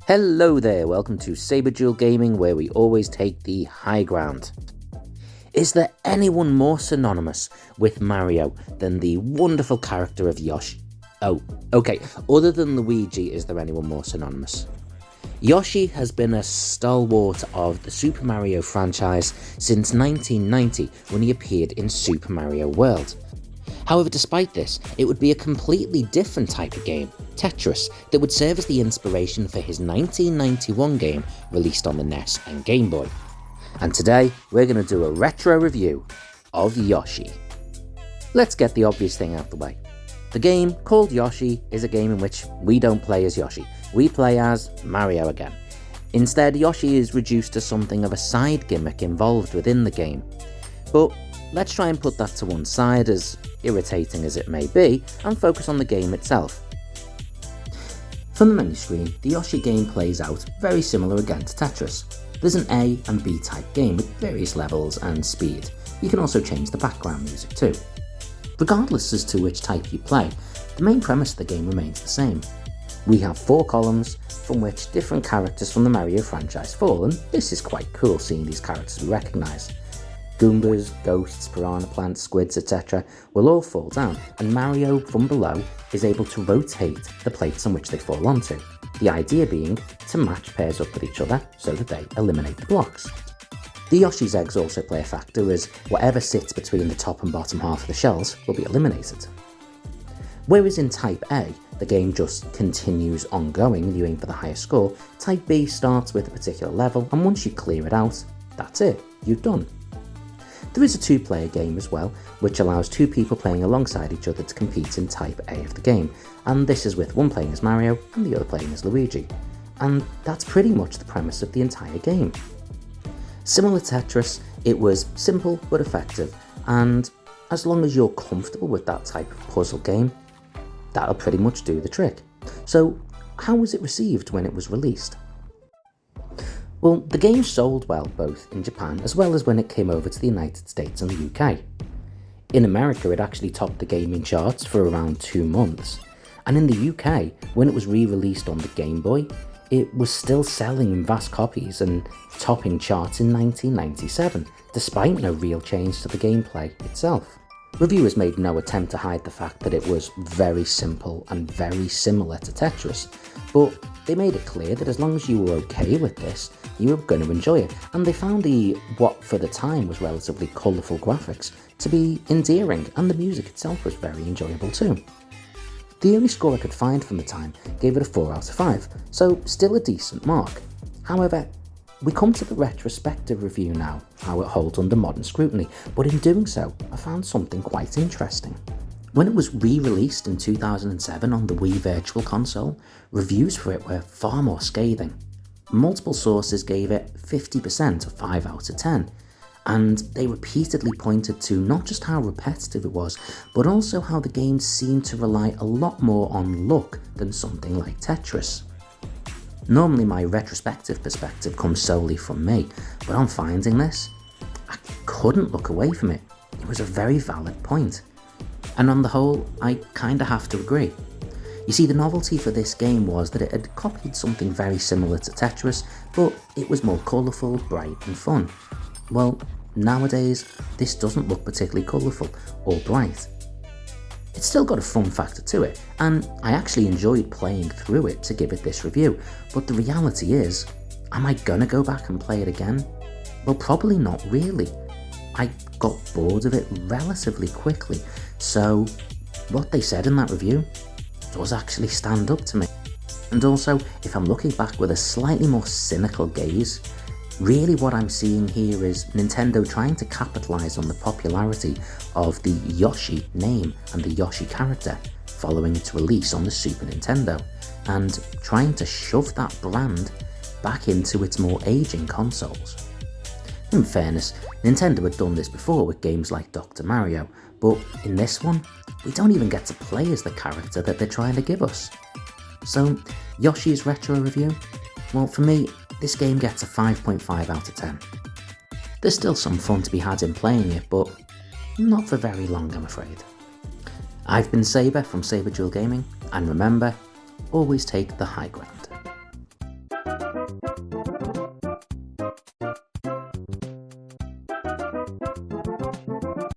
Hello there, welcome to saberduelgaming, where we always take the high ground. Is there anyone more synonymous with Mario than the wonderful character of Yoshi? Oh, okay, other than Luigi, is there anyone more synonymous? Yoshi has been a stalwart of the Super Mario franchise since 1990 when he appeared in Super Mario World. However, despite this, it would be a completely different type of game, Tetris, that would serve as the inspiration for his 1991 game released on the NES and Game Boy. And today, we're going to do a retro review of Yoshi. Let's get the obvious thing out the way. The game, called Yoshi, is a game in which we don't play as Yoshi, we play as Mario again. Instead, Yoshi is reduced to something of a side gimmick involved within the game. But let's try and put that to one side, as irritating as it may be, and focus on the game itself. From the menu screen, the Yoshi game plays out very similar again to Tetris. There's an A and B type game with various levels and speed. You can also change the background music too. Regardless as to which type you play, the main premise of the game remains the same. We have 4 columns from which different characters from the Mario franchise fall, and this is quite cool seeing these characters we recognise. Goombas, ghosts, piranha plants, squids, etc. will all fall down, and Mario from below is able to rotate the plates on which they fall onto. The idea being to match pairs up with each other so that they eliminate the blocks. The Yoshi's eggs also play a factor, as whatever sits between the top and bottom half of the shells will be eliminated. Whereas in Type A, the game just continues ongoing, viewing for the highest score, Type B starts with a particular level, and once you clear it out, that's it, you're done. There is a 2-player game as well, which allows 2 people playing alongside each other to compete in Type A of the game, and this is with one playing as Mario and the other playing as Luigi. And that's pretty much the premise of the entire game. Similar to Tetris, it was simple but effective, and as long as you're comfortable with that type of puzzle game, that'll pretty much do the trick. So, how was it received when it was released? Well, the game sold well both in Japan as well as when it came over to the United States and the UK. In America, it actually topped the gaming charts for around 2 months, and in the UK, when it was re-released on the Game Boy, it was still selling in vast copies and topping charts in 1997, despite no real change to the gameplay itself. Reviewers made no attempt to hide the fact that it was very simple and very similar to Tetris, but they made it clear that as long as you were okay with this, you were going to enjoy it, and they found the, what for the time was relatively colourful graphics, to be endearing, and the music itself was very enjoyable too. The only score I could find from the time gave it a 4 out of 5, so still a decent mark. However, we come to the retrospective review now, how it holds under modern scrutiny, but in doing so, I found something quite interesting. When it was re-released in 2007 on the Wii Virtual Console, reviews for it were far more scathing. Multiple sources gave it 50% or 5 out of 10, and they repeatedly pointed to not just how repetitive it was, but also how the game seemed to rely a lot more on luck than something like Tetris. Normally my retrospective perspective comes solely from me, but on finding this, I couldn't look away from it. It was a very valid point. And on the whole, I kinda have to agree. You see, the novelty for this game was that it had copied something very similar to Tetris, but it was more colourful, bright and fun. Well, nowadays, this doesn't look particularly colourful or bright. It's still got a fun factor to it, and I actually enjoyed playing through it to give it this review, but the reality is, am I gonna go back and play it again? Well, probably not really. I got bored of it relatively quickly, so what they said in that review does actually stand up to me. And also, if I'm looking back with a slightly more cynical gaze, really what I'm seeing here is Nintendo trying to capitalise on the popularity of the Yoshi name and the Yoshi character following its release on the Super Nintendo, and trying to shove that brand back into its more aging consoles. In fairness, Nintendo had done this before with games like Dr. Mario, but in this one, we don't even get to play as the character that they're trying to give us. So, Yoshi's retro review? Well, for me, this game gets a 5.5 out of 10. There's still some fun to be had in playing it, but not for very long, I'm afraid. I've been Saber from saberduelgaming, and remember, always take the high ground.